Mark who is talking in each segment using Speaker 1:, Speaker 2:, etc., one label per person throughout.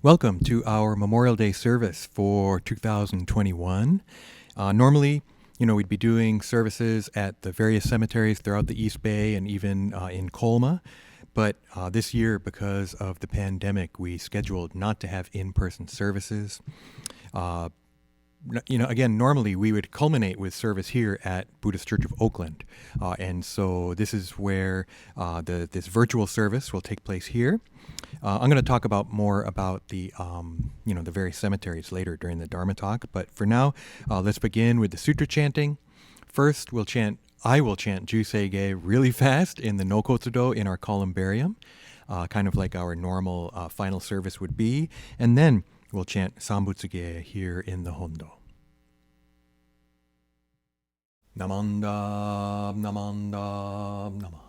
Speaker 1: Welcome to our Memorial Day service for 2021. Normally, we'd be doing services at the various cemeteries throughout the East Bay and even in Colma. But this year, because of the pandemic, we scheduled not to have in-person services. Again, normally we would culminate with service here at Buddhist Church of Oakland. And so this is where this virtual service will take place here. I'm going to talk more about the various cemeteries later during the Dharma talk. But for now, let's begin with the Sutra chanting. First, I will chant Juseige really fast in the No-Kotsudo in our columbarium, kind of like our normal final service would be. And then we'll chant Sambutsuge here in the Hondo. Namanda, namanda, namanda.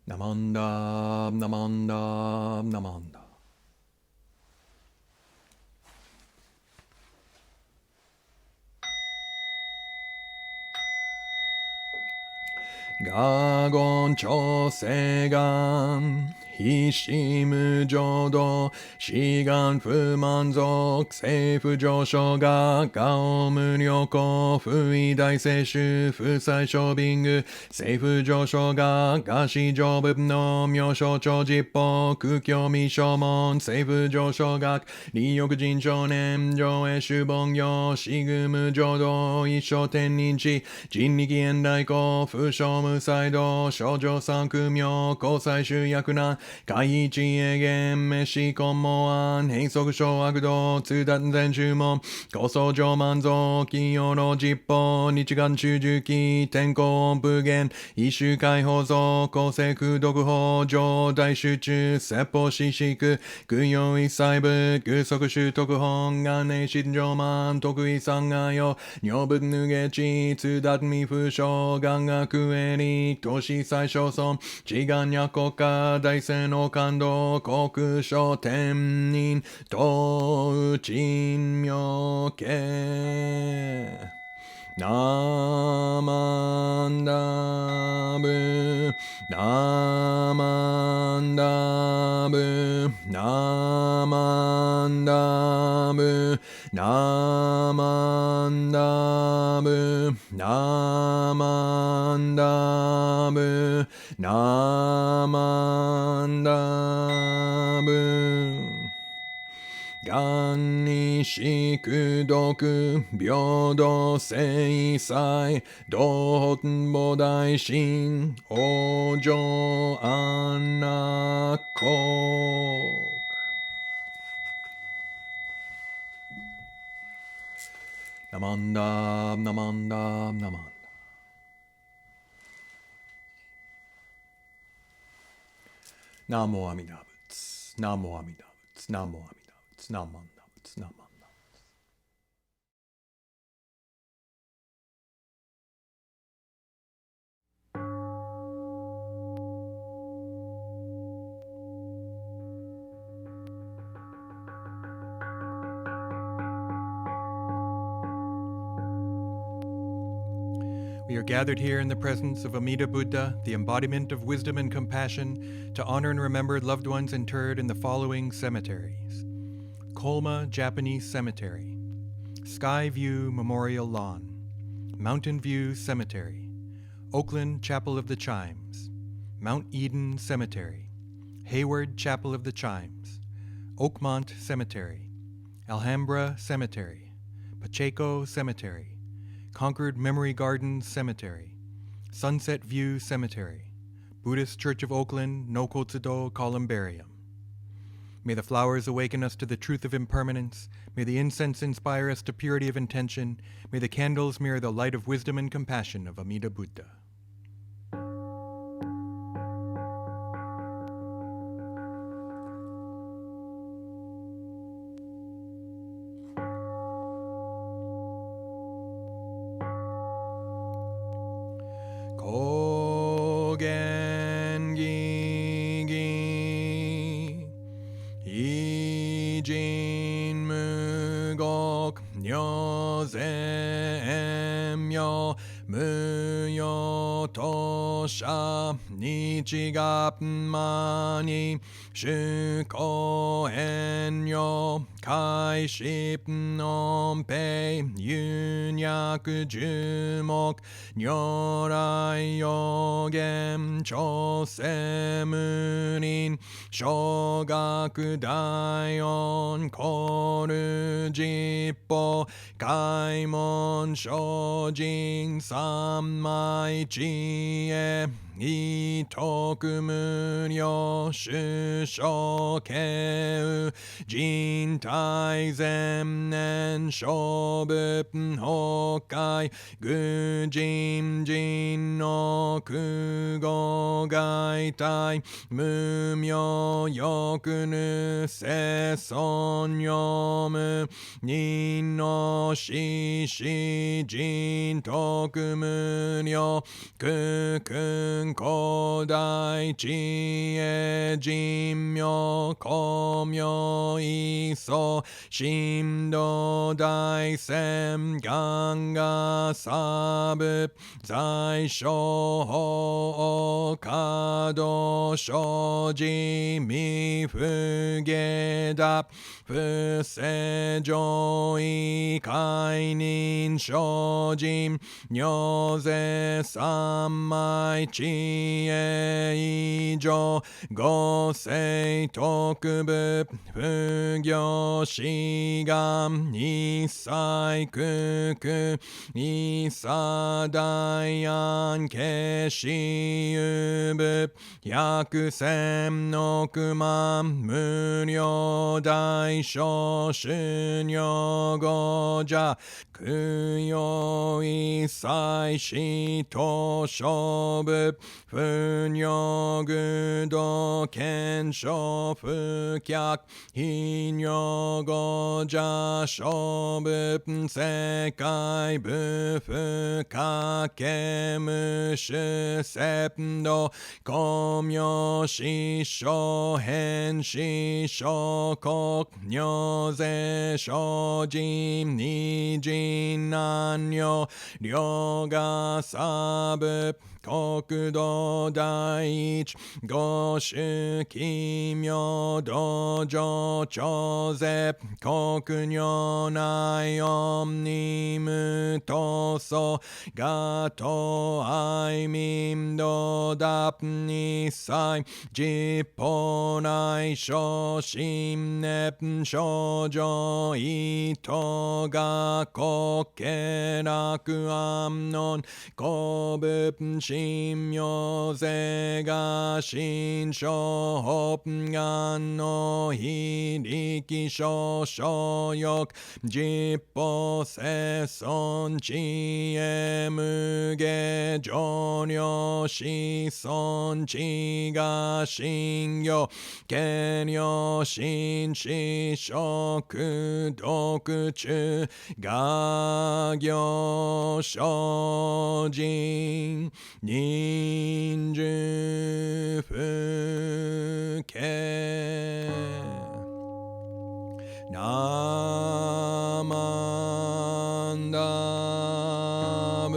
Speaker 1: Namanda, namanda, namanda. Gagon chosegan, hishimu jodo, shigan fumanzok, seifu josho ga, gao muryoko, fui daiseshu, fusai shobingu, seifu josho ga, gashi jobu no myosho chojippo, kukyo mishomon, seifu josho ga, ryokujin shonen, joe shubongyo, shigumu jodo, isho tenninchi, jinniki endaiko, fushomu Musaido, Shoujo Sankumyo, Kosai Shuyakunan, Kaiichi Egen, Meshi Konmoan, Heisoku Shoakudo, Tsudaten Zenshumon, Kosojo Manzo, Kiyoro Jippo, Nichigan Shujuki, Tenko Onpugen, Ishu Kaihozo, Koseku Dokuho, Jo Daishuchu, Seppo Shishiku, Kuyo Isaibu, Gusoku Shutokuhon, Gane Shinjoman, Tokui Sangayo, Nyobu Nugechi, Tsudaten Mifusho, Gangakuen, Toshi Saisho Son, Chigan Yakoka, Daisen Okando, Koku Shoten, To Uchin Myoke. Namandabu, Namandabu, Namandabu, Namandabu, Namandabu, Namandabu. Ganni shikudoku, byodo seisai, dohoten bodai shin, ojo anakok. Namanda, namanda, namanda. Namo Amitabha. Namo Amitabha. Namo Amitabha. Namo Amitabha. Namo. We are gathered here in the presence of Amida Buddha, the embodiment of wisdom and compassion, to honor and remember loved ones interred in the following cemeteries: Colma Japanese Cemetery, Sky View Memorial Lawn, Mountain View Cemetery, Oakland Chapel of the Chimes, Mount Eden Cemetery, Hayward Chapel of the Chimes, Oakmont Cemetery, Alhambra Cemetery, Pacheco Cemetery, Concord Memory Gardens Cemetery, Sunset View Cemetery, Buddhist Church of Oakland, No-Kotsudo Columbarium. May the flowers awaken us to the truth of impermanence. May the incense inspire us to purity of intention. May the candles mirror the light of wisdom and compassion of Amida Buddha. Ijin Mugok Nyo 一月間に主公遠慮開始のペイ有脈樹木如来予言調整無輪小学大音コル実法開門精進三昧知恵意徳無量主所敬人体前年勝負崩壊愚人人の空語外体無名欲ぬ世尊読む人の死死人徳無量空君古代知恵人名公明意祖神道大仙ガンガサブ在所法華道生じ未不下脱不正上位解任精進如是三昧知恵以上五世特部不行志願一切空空一切大安慶始有部百千億万無量大小修行語者供養一切使徒勝負不尿具道検証不客非尿語者勝負世界部不可見無種節度公明師匠変師匠国如是精進二人難量量がサブ国土第一五種奇妙道場長世国如内音に無闘争がと愛民道脱二切実法内小心熱症状意図が国家楽安穏古物神妙世が心象法願の非力少々欲実法世尊知恵無下上量子孫知が信行権量心思食毒中画行精進人寿不敬ナマンダブ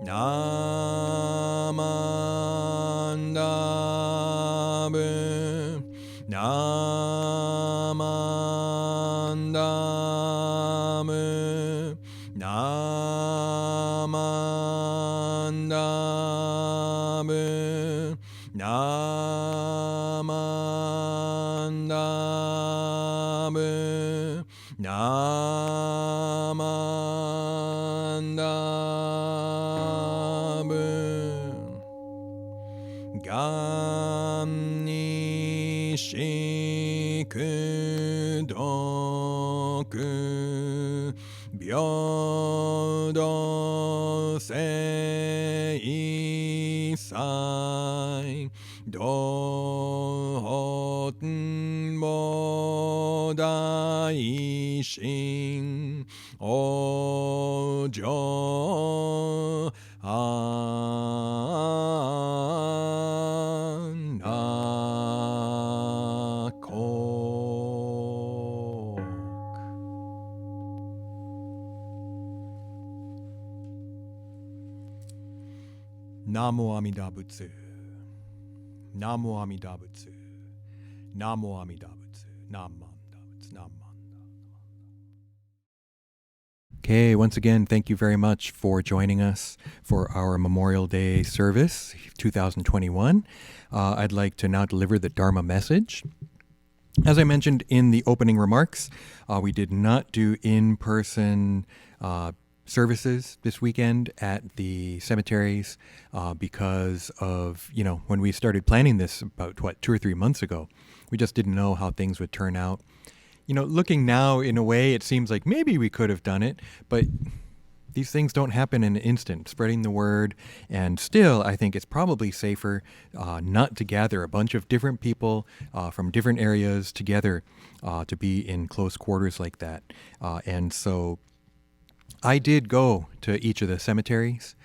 Speaker 1: ナマンダブナマンダブナマンダブナマンダブナマンダブがんにしくどく平等性一切道本菩大心往生安那国南無阿弥陀仏。Namo Amida Butsu. Namo Amida Butsu. Nam. Okay, once again, thank you very much for joining us for our Memorial Day service, 2021. I'd like to now deliver the Dharma message. As I mentioned in the opening remarks, we did not do in-person services this weekend at the cemeteries because of, when we started planning this about, 2 or 3 months ago, we just didn't know how things would turn out. Looking now, in a way, it seems like maybe we could have done it, but these things don't happen in an instant, spreading the word. And still, I think it's probably safer not to gather a bunch of different people from different areas together to be in close quarters like that. And so I did go to each of the cemeteries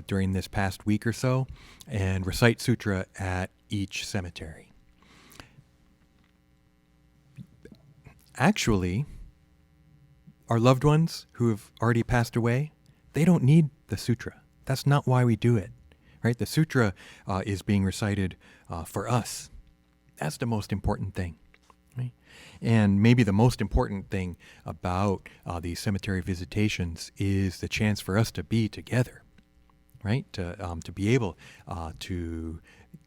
Speaker 1: during this past week or so and recite Sutra at each cemetery. Actually, our loved ones who have already passed away, they don't need the sutra. That's not why we do it, right? The sutra is being recited for us. That's the most important thing, right? And maybe the most important thing about these cemetery visitations is the chance for us to be together, right? To be able to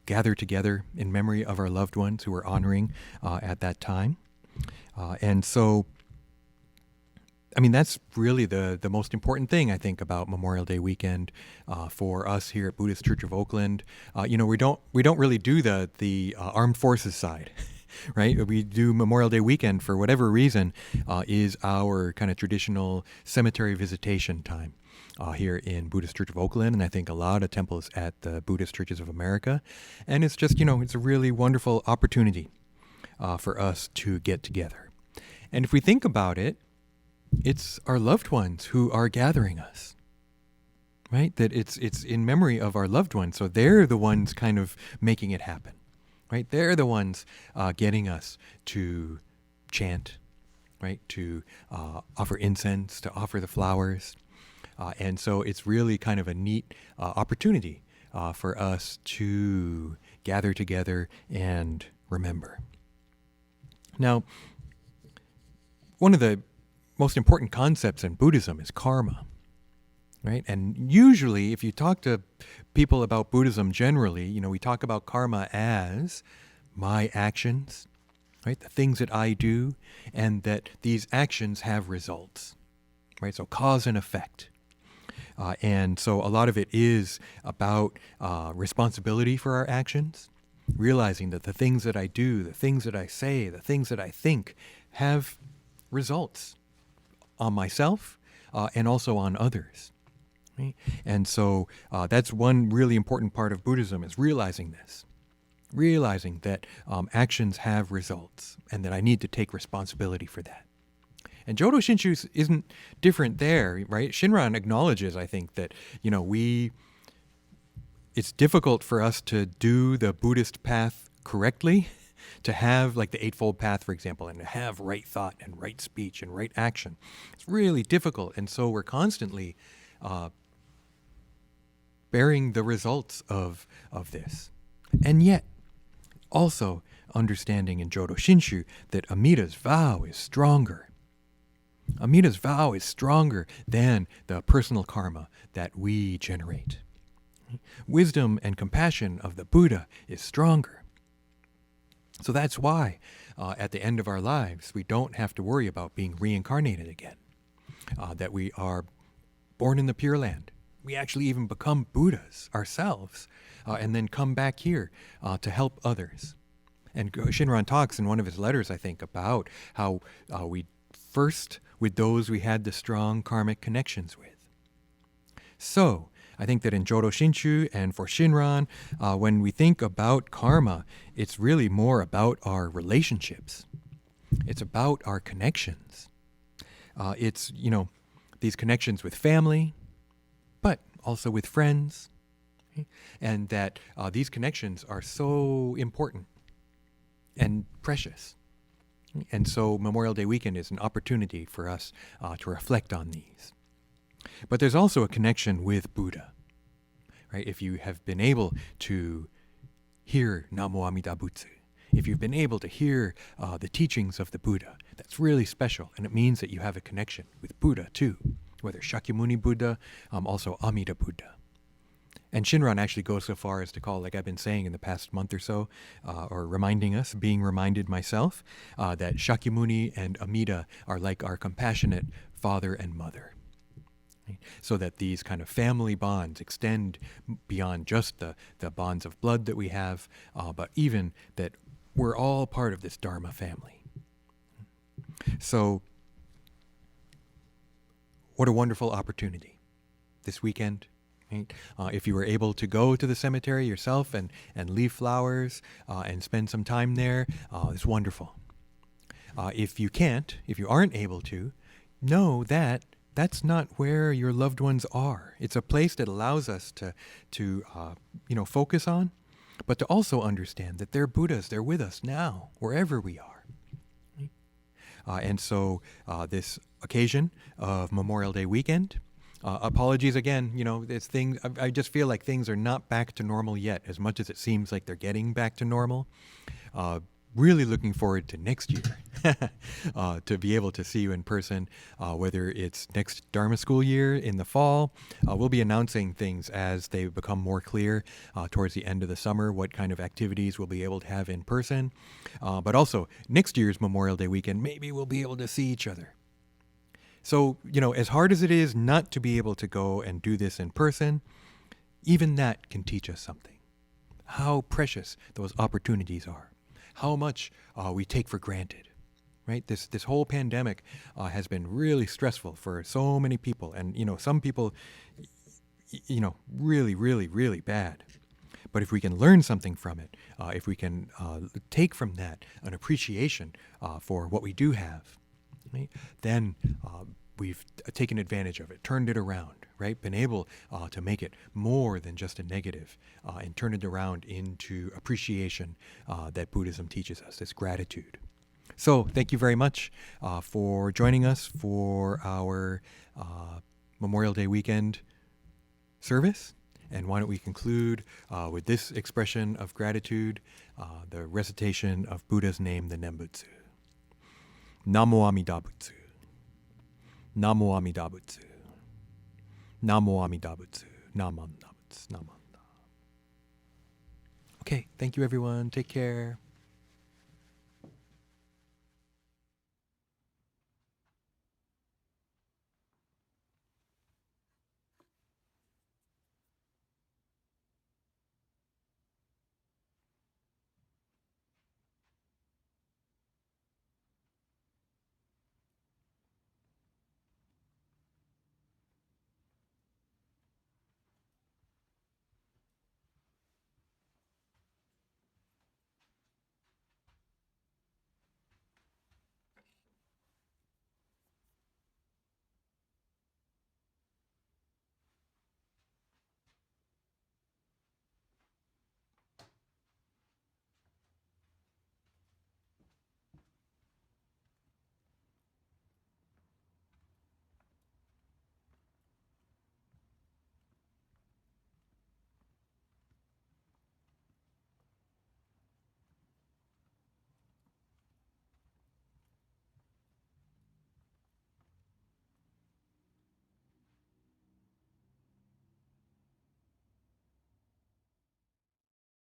Speaker 1: gather together in memory of our loved ones who we're honoring at that time. And so, that's really the most important thing, I think, about Memorial Day weekend for us here at Buddhist Church of Oakland. We don't really do the armed forces side, right? We do Memorial Day weekend for whatever reason is our kind of traditional cemetery visitation time here in Buddhist Church of Oakland, and I think a lot of temples at the Buddhist Churches of America. And it's just, it's a really wonderful opportunity for us to get together. And if we think about it, it's our loved ones who are gathering us, right? That it's in memory of our loved ones. So they're the ones kind of making it happen, right? They're the ones getting us to chant, right? To offer incense, to offer the flowers. And so it's really kind of a neat opportunity for us to gather together and remember. Now, one of the most important concepts in Buddhism is karma, right? And usually, if you talk to people about Buddhism generally, we talk about karma as my actions, right? The things that I do, and that these actions have results, right? So cause and effect. And so a lot of it is about responsibility for our actions, realizing that the things that I do, the things that I say, the things that I think have results on myself and also on others. Right? And so that's one really important part of Buddhism, is realizing this, realizing that actions have results and that I need to take responsibility for that. And Jodo Shinshu isn't different there, right? Shinran acknowledges, I think, that, it's difficult for us to do the Buddhist path correctly, to have like the Eightfold Path, for example, and to have right thought and right speech and right action. It's really difficult. And so we're constantly bearing the results of this. And yet, also understanding in Jodo Shinshu that Amida's vow is stronger. Amida's vow is stronger than the personal karma that we generate. Wisdom and compassion of the Buddha is stronger. So that's why at the end of our lives, we don't have to worry about being reincarnated again, that we are born in the Pure Land. We actually even become Buddhas ourselves and then come back here to help others. And Shinran talks in one of his letters, I think, about how we first with those we had the strong karmic connections with. So I think that in Jodo Shinshu and for Shinran, when we think about karma, it's really more about our relationships. It's about our connections. It's, these connections with family, but also with friends. Okay? And that these connections are so important and precious. And so Memorial Day weekend is an opportunity for us to reflect on these. But there's also a connection with Buddha, right? If you have been able to hear Namo Amida Butsu, if you've been able to hear the teachings of the Buddha, that's really special, and it means that you have a connection with Buddha too, whether Shakyamuni Buddha, also Amida Buddha. And Shinran actually goes so far as to call, like I've been saying in the past month or so, or reminding us, being reminded myself, that Shakyamuni and Amida are like our compassionate father and mother. Right? So that these kind of family bonds extend beyond just the bonds of blood that we have, but even that we're all part of this Dharma family. So, what a wonderful opportunity this weekend. Right? If you were able to go to the cemetery yourself and leave flowers and spend some time there, it's wonderful. If you can't, if you aren't able to, know that that's not where your loved ones are. It's a place that allows us to focus on, but to also understand that they're Buddhas. They're with us now, wherever we are. And so this occasion of Memorial Day weekend, apologies again, it's things, I just feel like things are not back to normal yet, as much as it seems like they're getting back to normal. Really looking forward to next year, to be able to see you in person, whether it's next Dharma school year in the fall. We'll be announcing things as they become more clear towards the end of the summer, what kind of activities we'll be able to have in person. But also, next year's Memorial Day weekend, maybe we'll be able to see each other. So, as hard as it is not to be able to go and do this in person, even that can teach us something. How precious those opportunities are. How much we take for granted, right? This whole pandemic has been really stressful for so many people. And, some people, really, really, really bad. But if we can learn something from it, if we can take from that an appreciation for what we do have, right? Then we've taken advantage of it, turned it around, right? Been able to make it more than just a negative and turn it around into appreciation that Buddhism teaches us, this gratitude. So thank you very much for joining us for our Memorial Day weekend service. And why don't we conclude with this expression of gratitude, the recitation of Buddha's name, the Nembutsu. Namo Amida Butsu. Namo Amida Butsu. Namo Amida Butsu. Namo Amida Butsu. Namo. Okay, thank you everyone. Take care.